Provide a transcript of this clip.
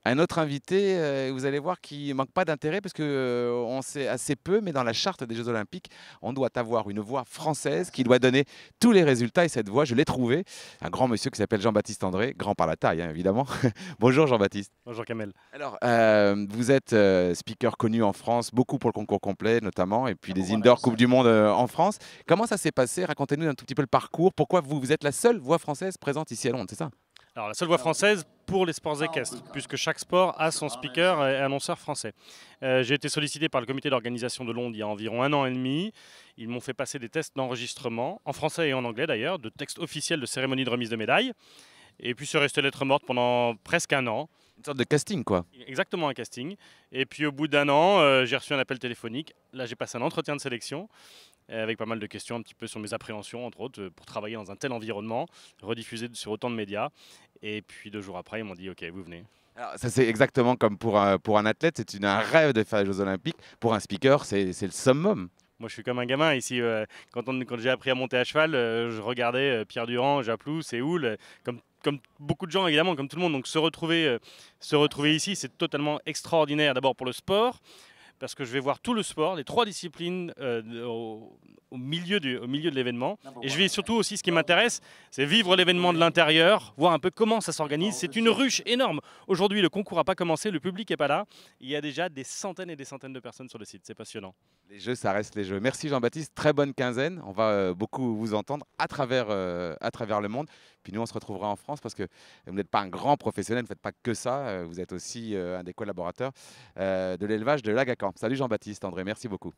Un autre invité, vous allez voir qui manque pas d'intérêt parce que, on sait assez peu, mais dans la charte des Jeux olympiques, on doit avoir une voix française qui doit donner tous les résultats et cette voix, je l'ai trouvée. Un grand monsieur qui s'appelle Jean-Baptiste André, grand par la taille, hein, évidemment. Bonjour Jean-Baptiste. Bonjour Kamel. Alors, vous êtes, speaker connu en France, beaucoup pour le concours complet notamment et puis des indoor coupe du monde, en France. Comment ça s'est passé? Racontez-nous un tout petit peu le parcours. Pourquoi vous êtes la seule voix française présente ici à Londres, c'est ça? Alors la seule voix française pour les sports équestres, puisque chaque sport a son speaker et annonceur français. J'ai été sollicité par le comité d'organisation de Londres il y a environ 1 an et demi. Ils m'ont fait passer des tests d'enregistrement, en français et en anglais d'ailleurs, de textes officiels de cérémonie de remise de médailles. Et puis c'est resté lettre morte pendant presque 1 an. Une sorte de casting, quoi. Exactement un casting. Et puis au bout d'1 an, j'ai reçu un appel téléphonique. Là j'ai passé un entretien de sélection avec pas mal de questions un petit peu sur mes appréhensions, entre autres, pour travailler dans un tel environnement, rediffusé sur autant de médias. Et puis 2 jours après, ils m'ont dit, OK, vous venez. Alors, ça, c'est exactement comme pour un athlète, c'est un rêve de faire les Jeux olympiques. Pour un speaker, c'est le summum. Moi, je suis comme un gamin ici. Quand j'ai appris à monter à cheval, je regardais Pierre Durand, Japlou, Séoul, comme beaucoup de gens, évidemment, comme tout le monde. Donc se retrouver ici, c'est totalement extraordinaire. D'abord pour le sport, parce que je vais voir tout le sport, les 3 disciplines au milieu de l'événement. Et je vais surtout aussi, ce qui m'intéresse, c'est vivre l'événement de l'intérieur, voir un peu comment ça s'organise. C'est une ruche énorme. Aujourd'hui, le concours n'a pas commencé, le public n'est pas là. Il y a déjà des centaines et des centaines de personnes sur le site. C'est passionnant. Les Jeux, ça reste les Jeux. Merci Jean-Baptiste, très bonne quinzaine. On va beaucoup vous entendre à travers le monde. Puis nous, on se retrouvera en France parce que vous n'êtes pas un grand professionnel, vous ne faites pas que ça. Vous êtes aussi un des collaborateurs de l'élevage de l'Agacan. Salut Jean-Baptiste, André, merci beaucoup.